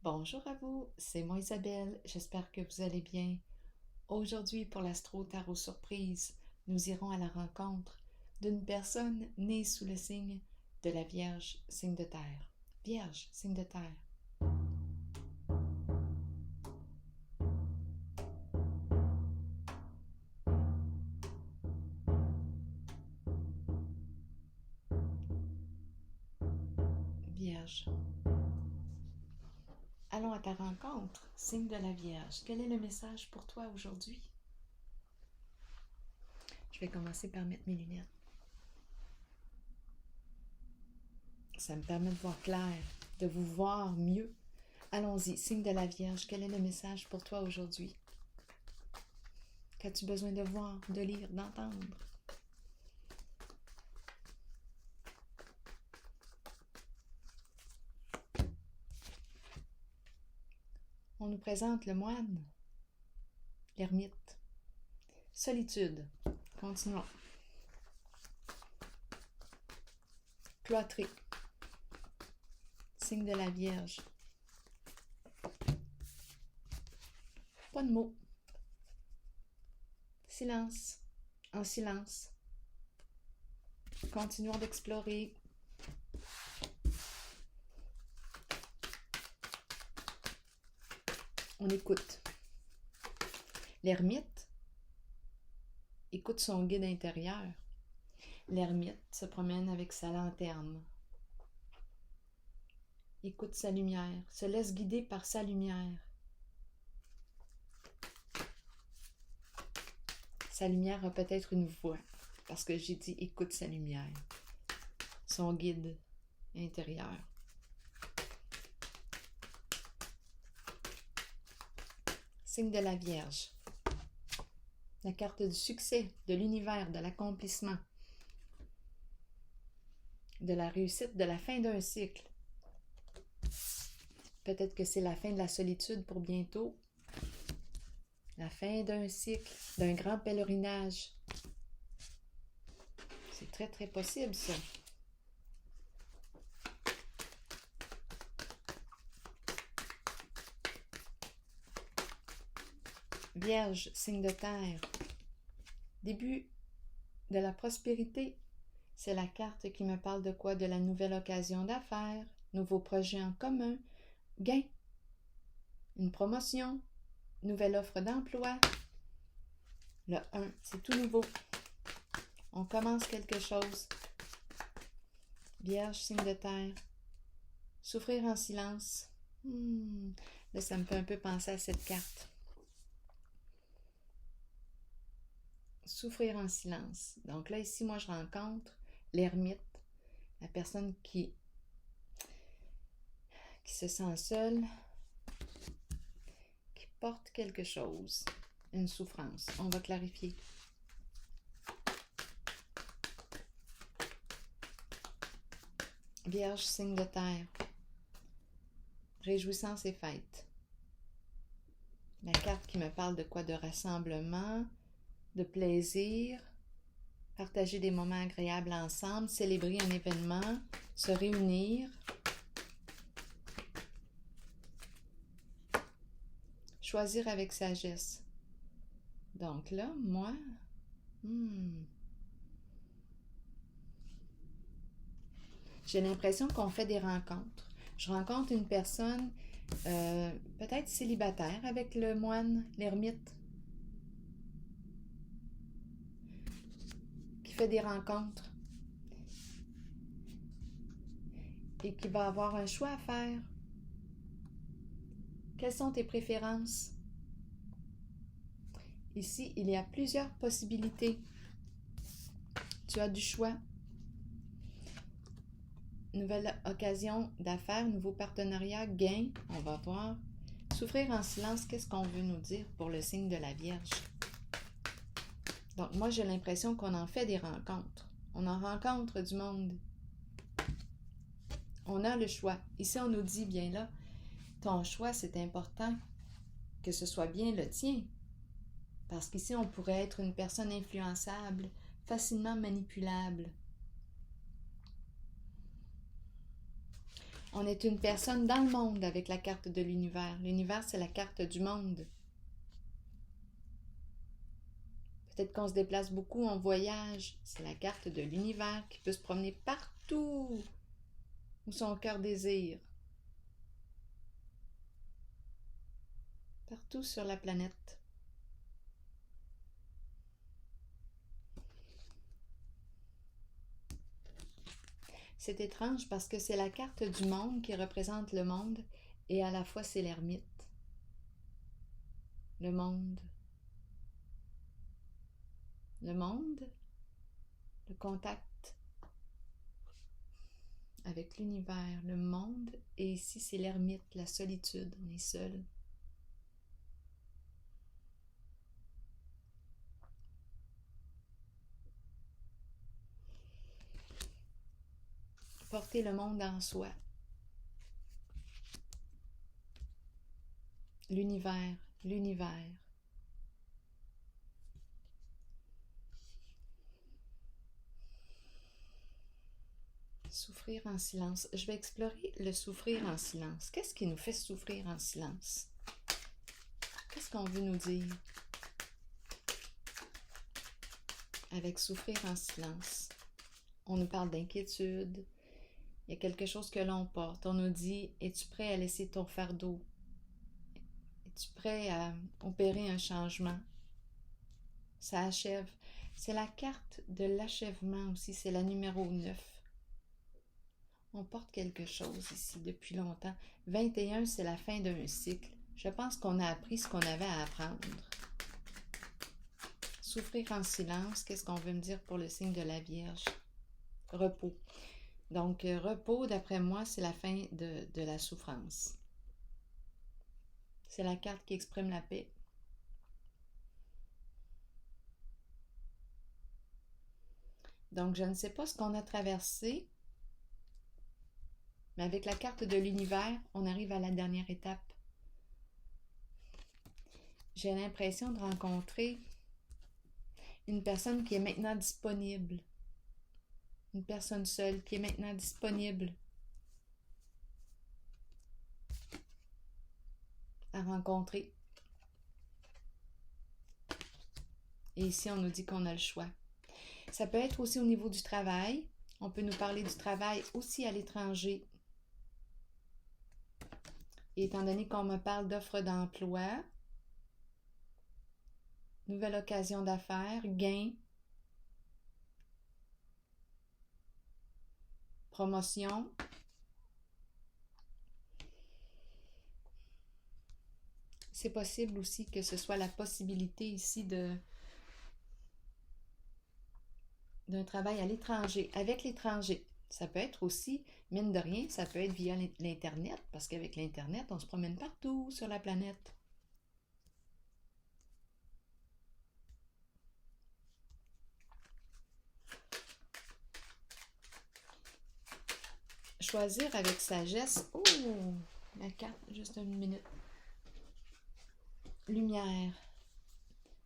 Bonjour à vous, c'est moi Isabelle, j'espère que vous allez bien. Aujourd'hui pour l'Astro Tarot Surprise, nous irons à la rencontre d'une personne née sous le signe de la Vierge, signe de terre. Vierge, signe de terre. Vierge. Allons à ta rencontre, signe de la Vierge. Quel est le message pour toi aujourd'hui? Je vais commencer par mettre mes lunettes. Ça me permet de voir clair, de vous voir mieux. Allons-y, signe de la Vierge, quel est le message pour toi aujourd'hui? Qu'as-tu besoin de voir, de lire, d'entendre? On nous présente le moine, l'ermite. Solitude. Continuons. Cloîtré. Signe de la Vierge. Pas de mots. Silence. En silence. Continuons d'explorer. On écoute. L'ermite écoute son guide intérieur. L'ermite se promène avec sa lanterne. Écoute sa lumière, se laisse guider par sa lumière. Sa lumière a peut-être une voix, parce que j'ai dit écoute sa lumière. Son guide intérieur. Signe de la Vierge. La carte du succès, de l'univers, de l'accomplissement, de la réussite, de la fin d'un cycle. Peut-être que c'est la fin de la solitude pour bientôt. La fin d'un cycle, d'un grand pèlerinage. C'est très, très possible, ça. Vierge, signe de terre. Début de la prospérité. C'est la carte qui me parle de quoi? De la nouvelle occasion d'affaires, nouveaux projets en commun, gain, une promotion, nouvelle offre d'emploi. Le 1, c'est tout nouveau. On commence quelque chose. Vierge, signe de terre. Souffrir en silence. Là, ça me fait un peu penser à cette carte. Souffrir en silence. Donc là, ici, moi, je rencontre l'ermite, la personne qui se sent seule, qui porte quelque chose, une souffrance. On va clarifier. Vierge, signe de terre. Réjouissance et fête. La carte qui me parle de quoi? De rassemblement, de plaisir, partager des moments agréables ensemble, célébrer un événement, se réunir, choisir avec sagesse. Donc là, moi, j'ai l'impression qu'on fait des rencontres. Je rencontre une personne peut-être célibataire avec le moine, l'ermite, qui fait des rencontres et qui va avoir un choix à faire. Quelles sont tes préférences? Ici, il y a plusieurs possibilités. Tu as du choix. Nouvelle occasion d'affaires, nouveau partenariat, gain, on va voir. Souffrir en silence, qu'est-ce qu'on veut nous dire pour le signe de la Vierge? Donc, moi, j'ai l'impression qu'on en fait des rencontres. On en rencontre du monde. On a le choix. Ici, on nous dit, bien là, ton choix, c'est important que ce soit bien le tien. Parce qu'ici, on pourrait être une personne influençable, facilement manipulable. On est une personne dans le monde avec la carte de l'univers. L'univers, c'est la carte du monde. Peut-être qu'on se déplace beaucoup en voyage. C'est la carte de l'univers qui peut se promener partout où son cœur désire. Partout sur la planète. C'est étrange parce que c'est la carte du monde qui représente le monde et à la fois c'est l'ermite. Le monde. Le monde, le contact avec l'univers, le monde, et ici c'est l'ermite, la solitude, on est seul. Porter le monde en soi. L'univers, l'univers. Souffrir en silence. Je vais explorer le souffrir en silence. Qu'est-ce qui nous fait souffrir en silence? Qu'est-ce qu'on veut nous dire avec souffrir en silence? On nous parle d'inquiétude. Il y a quelque chose que l'on porte. On nous dit, es-tu prêt à laisser ton fardeau? Es-tu prêt à opérer un changement? Ça achève. C'est la carte de l'achèvement aussi. C'est la numéro 9. On porte quelque chose ici depuis longtemps. 21, c'est la fin d'un cycle. Je pense qu'on a appris ce qu'on avait à apprendre. Souffrir en silence, qu'est-ce qu'on veut me dire pour le signe de la Vierge? Repos. Donc, repos, d'après moi, c'est la fin de la souffrance. C'est la carte qui exprime la paix. Donc, je ne sais pas ce qu'on a traversé, mais avec la carte de l'univers, on arrive à la dernière étape. J'ai l'impression de rencontrer une personne qui est maintenant disponible. Une personne seule qui est maintenant disponible à rencontrer. Et ici, on nous dit qu'on a le choix. Ça peut être aussi au niveau du travail. On peut nous parler du travail aussi à l'étranger. Et étant donné qu'on me parle d'offres d'emploi, nouvelle occasion d'affaires, gain, promotion. C'est possible aussi que ce soit la possibilité ici d'un travail à l'étranger, avec l'étranger. Ça peut être aussi, mine de rien, ça peut être via l'Internet, parce qu'avec l'Internet, on se promène partout sur la planète. Choisir avec sagesse. Oh, la carte, juste une minute. Lumière.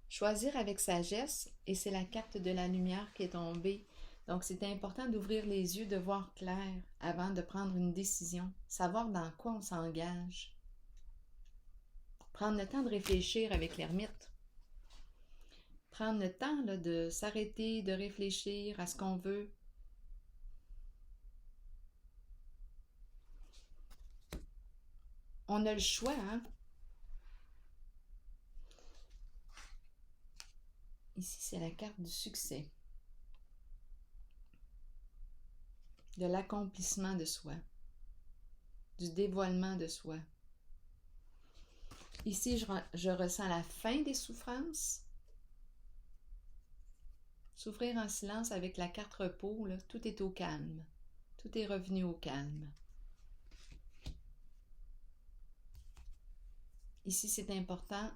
Choisir avec sagesse, et c'est la carte de la lumière qui est tombée. Donc, c'est important d'ouvrir les yeux, de voir clair avant de prendre une décision. Savoir dans quoi on s'engage. Prendre le temps de réfléchir avec l'ermite. Prendre le temps là, de s'arrêter, de réfléchir à ce qu'on veut. On a le choix, hein? Ici, c'est la carte du succès. De l'accomplissement de soi. Du dévoilement de soi. Ici, je ressens la fin des souffrances. Souffrir en silence avec la carte repos, là, tout est au calme. Tout est revenu au calme. Ici, c'est important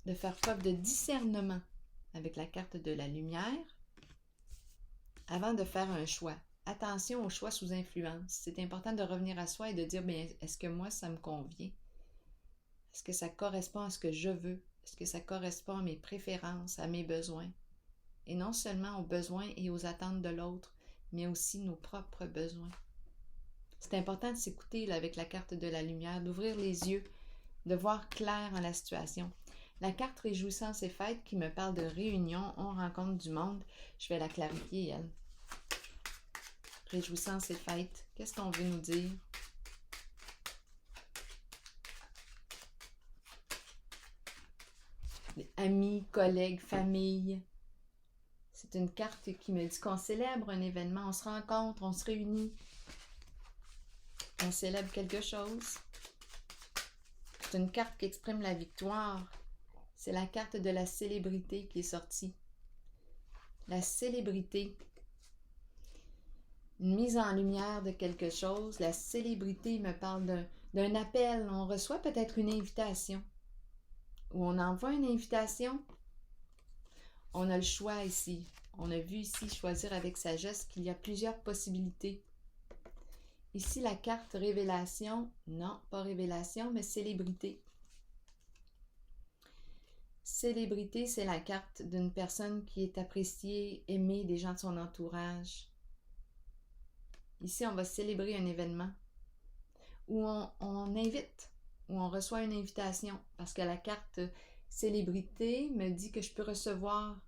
de faire preuve de discernement avec la carte de la lumière avant de faire un choix. Attention au choix sous influence. C'est important de revenir à soi et de dire, bien, est-ce que moi, ça me convient? Est-ce que ça correspond à ce que je veux? Est-ce que ça correspond à mes préférences, à mes besoins? Et non seulement aux besoins et aux attentes de l'autre, mais aussi nos propres besoins. C'est important de s'écouter là, avec la carte de la lumière, d'ouvrir les yeux, de voir clair en la situation. La carte Réjouissance et Fête qui me parle de réunion, on rencontre du monde. Je vais la clarifier, elle. Réjouissance et Fête. Qu'est-ce qu'on veut nous dire? Amis, collègues, famille. C'est une carte qui me dit qu'on célèbre un événement, on se rencontre, on se réunit. On célèbre quelque chose. C'est une carte qui exprime la victoire. C'est la carte de la célébrité qui est sortie. La célébrité. Une mise en lumière de quelque chose. La célébrité me parle d'un appel. On reçoit peut-être une invitation. Ou on envoie une invitation. On a le choix ici. On a vu ici choisir avec sagesse qu'il y a plusieurs possibilités. Ici, la carte révélation. Non, pas révélation, mais célébrité. Célébrité, c'est la carte d'une personne qui est appréciée, aimée des gens de son entourage. Ici, on va célébrer un événement où on invite, où on reçoit une invitation. Parce que la carte célébrité me dit que je peux recevoir,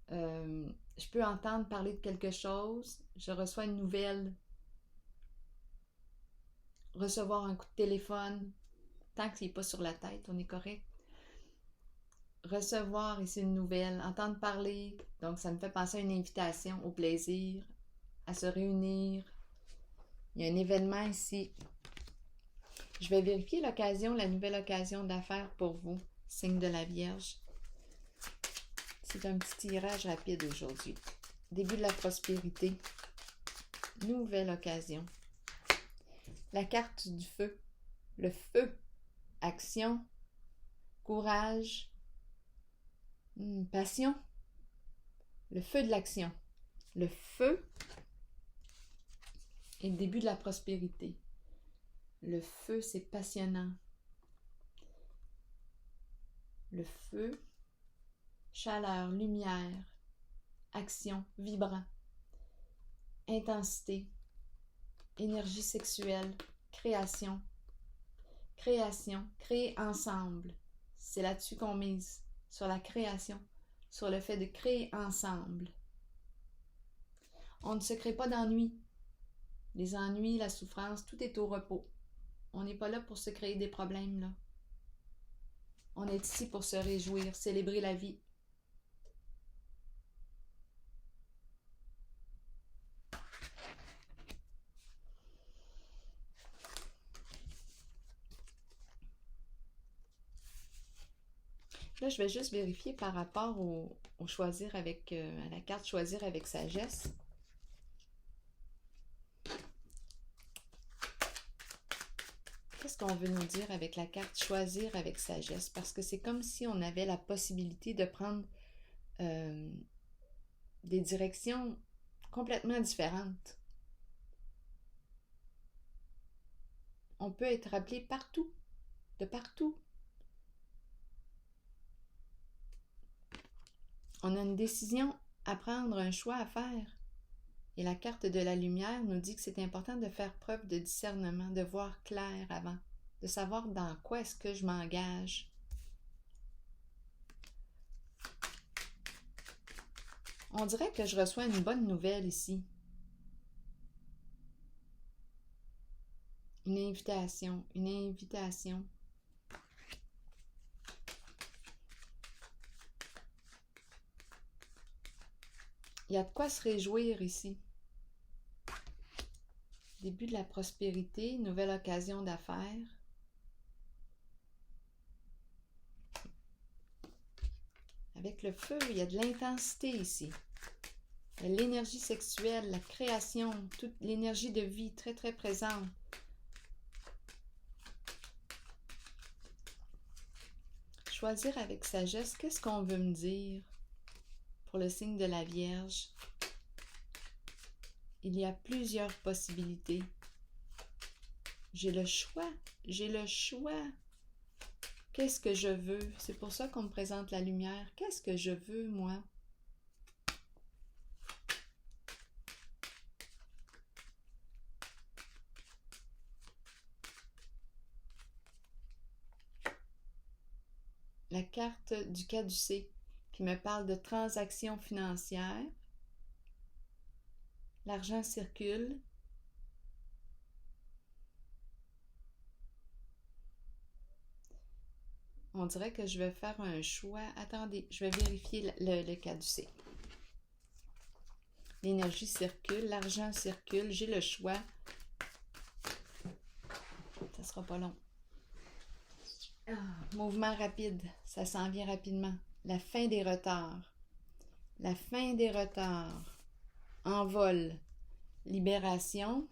je peux entendre parler de quelque chose, je reçois une nouvelle, recevoir un coup de téléphone, tant qu'il n'est pas sur la tête, on est correct. Recevoir ici une nouvelle, entendre parler, donc ça me fait penser à une invitation, au plaisir, à se réunir. Il y a un événement ici. Je vais vérifier l'occasion, la nouvelle occasion d'affaires pour vous, signe de la Vierge. C'est un petit tirage rapide aujourd'hui. Début de la prospérité. Nouvelle occasion. La carte du feu. Le feu. Action. Courage. Passion. Le feu de l'action. Le feu est le début de la prospérité. Le feu, c'est passionnant. Le feu, chaleur, lumière, action, vibrant, intensité, énergie sexuelle, création. Création, créer ensemble. C'est là-dessus qu'on mise, sur la création, sur le fait de créer ensemble. On ne se crée pas d'ennuis. Les ennuis, la souffrance, tout est au repos. On n'est pas là pour se créer des problèmes, là. On est ici pour se réjouir, célébrer la vie. Là, je vais juste vérifier par rapport au choisir avec, à la carte choisir avec sagesse. Qu'est-ce qu'on veut nous dire avec la carte choisir avec sagesse? Parce que c'est comme si on avait la possibilité de prendre des directions complètement différentes. On peut être appelé partout, de partout. On a une décision à prendre, un choix à faire. Et la carte de la lumière nous dit que c'est important de faire preuve de discernement, de voir clair avant, de savoir dans quoi est-ce que je m'engage. On dirait que je reçois une bonne nouvelle ici. Une invitation, une invitation. Il y a de quoi se réjouir ici. Début de la prospérité, nouvelle occasion d'affaires. Avec le feu, il y a de l'intensité ici. Il y a l'énergie sexuelle, la création, toute l'énergie de vie très très présente. Choisir avec sagesse, qu'est-ce qu'on veut me dire pour le signe de la Vierge? Il y a plusieurs possibilités. J'ai le choix, j'ai le choix. Qu'est-ce que je veux? C'est pour ça qu'on me présente la lumière. Qu'est-ce que je veux, moi? la carte du caducée qui me parle de transactions financières. L'argent circule. On dirait que je vais faire un choix. Attendez, je vais vérifier le caducée. L'énergie circule, l'argent circule, j'ai le choix. Ça sera pas long. Mouvement rapide, ça s'en vient rapidement. La fin des retards. La fin des retards. Envol. Libération.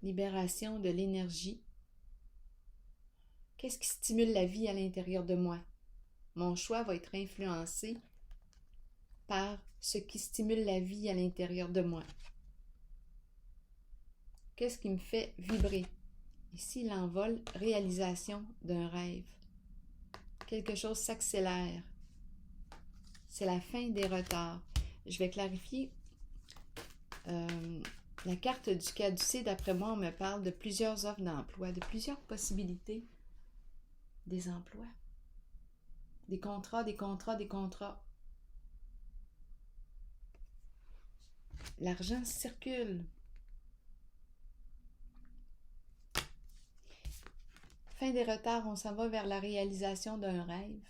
Libération de l'énergie. Qu'est-ce qui stimule la vie à l'intérieur de moi? Mon choix va être influencé par ce qui stimule la vie à l'intérieur de moi. Qu'est-ce qui me fait vibrer? Ici, l'envol, réalisation d'un rêve. Quelque chose s'accélère. C'est la fin des retards. Je vais clarifier. La carte du caducée, d'après moi, on me parle de plusieurs offres d'emploi, de plusieurs possibilités des emplois. Des contrats, des contrats, des contrats. L'argent circule. Fin des retards, on s'en va vers la réalisation d'un rêve.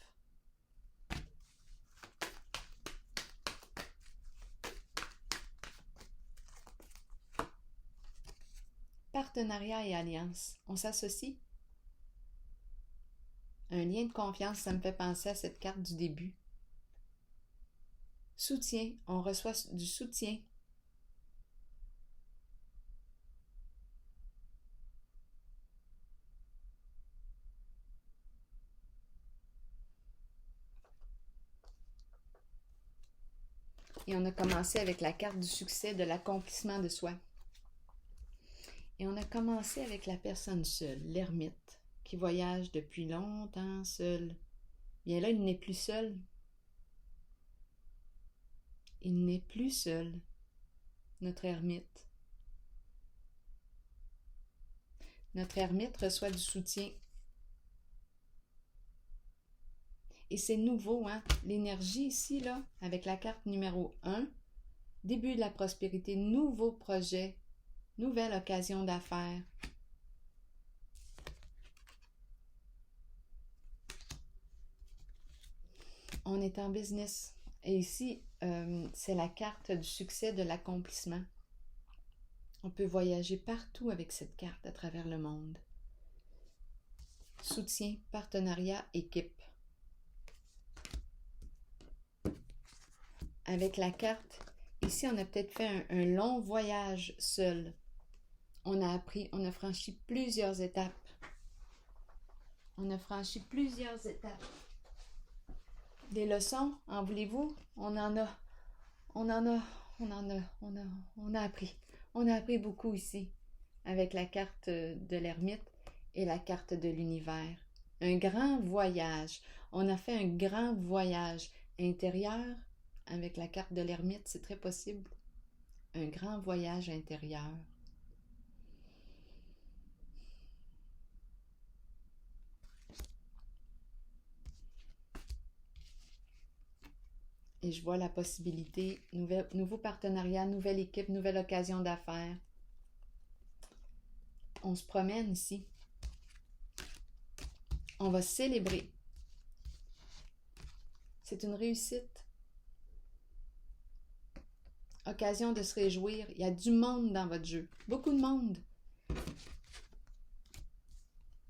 Partenariat et alliance, on s'associe. Un lien de confiance, ça me fait penser à cette carte du début. Soutien, on reçoit du soutien. Et on a commencé avec la carte du succès, de l'accomplissement de soi. Et on a commencé avec la personne seule, l'ermite, qui voyage depuis longtemps seul. Bien là, il n'est plus seul. Il n'est plus seul, notre ermite. Notre ermite reçoit du soutien. Et c'est nouveau, hein? L'énergie ici, là, avec la carte numéro 1, début de la prospérité, nouveau projet, nouvelle occasion d'affaires. On est en business. Et ici, c'est la carte du succès, de l'accomplissement. On peut voyager partout avec cette carte à travers le monde. Soutien, partenariat, équipe. Avec la carte, ici, on a peut-être fait un long voyage seul. On a appris, on a franchi plusieurs étapes. On a franchi plusieurs étapes. Des leçons, en voulez-vous? On a appris. On a appris beaucoup ici, avec la carte de l'ermite et la carte de l'univers. Un grand voyage. On a fait un grand voyage intérieur. Avec la carte de l'ermite, c'est très possible. Un grand voyage intérieur. Et je vois la possibilité, nouveau partenariat, nouvelle équipe, nouvelle occasion d'affaires. On se promène ici. On va célébrer. C'est une réussite. Occasion de se réjouir. Il y a du monde dans votre jeu. Beaucoup de monde.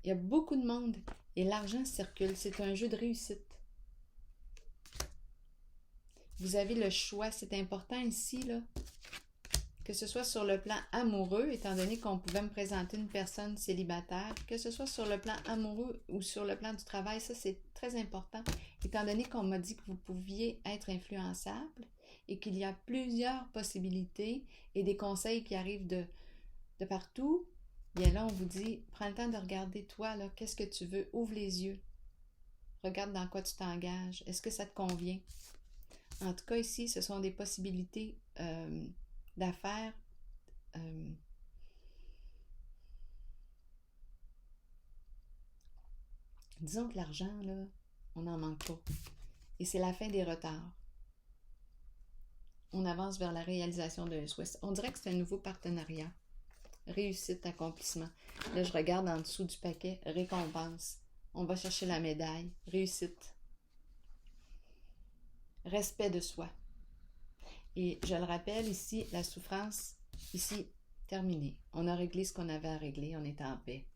Il y a beaucoup de monde. Et l'argent circule. C'est un jeu de réussite. Vous avez le choix. C'est important ici, là, que ce soit sur le plan amoureux, étant donné qu'on pouvait me présenter une personne célibataire, que ce soit sur le plan amoureux ou sur le plan du travail, ça c'est très important, étant donné qu'on m'a dit que vous pouviez être influençable et qu'il y a plusieurs possibilités et des conseils qui arrivent de partout. Bien là, on vous dit, prends le temps de regarder toi, là, qu'est-ce que tu veux, ouvre les yeux, regarde dans quoi tu t'engages, est-ce que ça te convient? En tout cas, ici, ce sont des possibilités d'affaires Disons que l'argent, là, on n'en manque pas. Et c'est la fin des retards. On avance vers la réalisation d'un souhait. On dirait que c'est un nouveau partenariat. Réussite, accomplissement. Là, je regarde en dessous du paquet. Récompense. On va chercher la médaille. Réussite. Respect de soi. Et je le rappelle ici, la souffrance, ici, terminée. On a réglé ce qu'on avait à régler. On est en paix.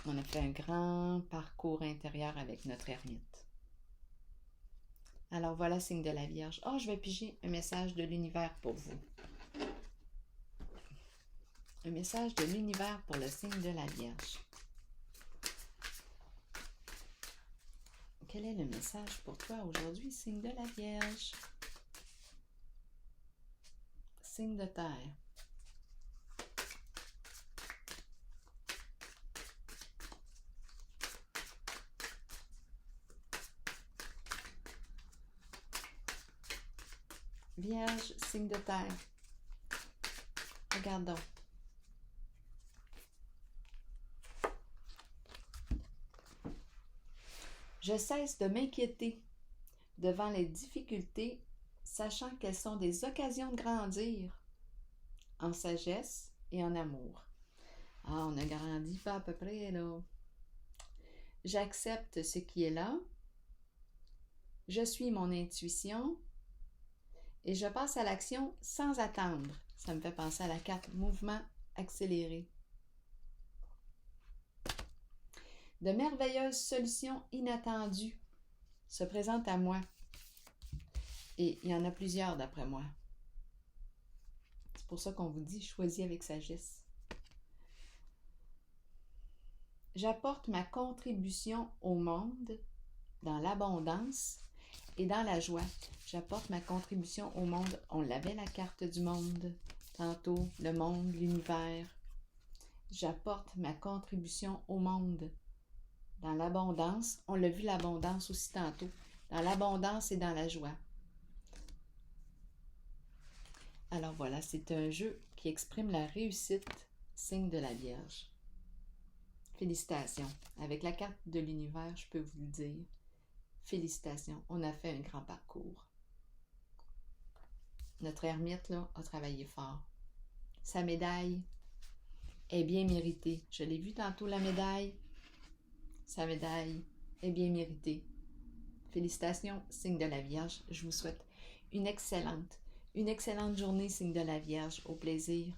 On a fait un grand parcours intérieur avec notre ermite. Alors voilà, signe de la Vierge. Oh, je vais piger un message de l'univers pour vous. Un message de l'univers pour le signe de la Vierge. Quel est le message pour toi aujourd'hui, signe de la Vierge? Signe de terre. Vierge, signe de terre. Regardons. Je cesse de m'inquiéter devant les difficultés, sachant qu'elles sont des occasions de grandir en sagesse et en amour. Ah, on a grandi pas à peu près, là. J'accepte ce qui est là. Je suis mon intuition. Et je passe à l'action sans attendre. Ça me fait penser à la carte mouvement accéléré. De merveilleuses solutions inattendues se présentent à moi. Et il y en a plusieurs d'après moi. C'est pour ça qu'on vous dit choisis avec sagesse. J'apporte ma contribution au monde dans l'abondance et dans la joie. J'apporte ma contribution au monde. On l'avait la carte du monde tantôt, le monde, l'univers. J'apporte ma contribution au monde dans l'abondance. On l'a vu l'abondance aussi tantôt. Dans l'abondance et dans la joie. Alors voilà, c'est un jeu qui exprime la réussite, signe de la Vierge. Félicitations. Avec la carte de l'univers, je peux vous le dire. Félicitations, on a fait un grand parcours. Notre ermite, là, a travaillé fort. Sa médaille est bien méritée. Je l'ai vu tantôt, la médaille. Sa médaille est bien méritée. Félicitations, signe de la Vierge. Je vous souhaite une excellente journée, signe de la Vierge. Au plaisir.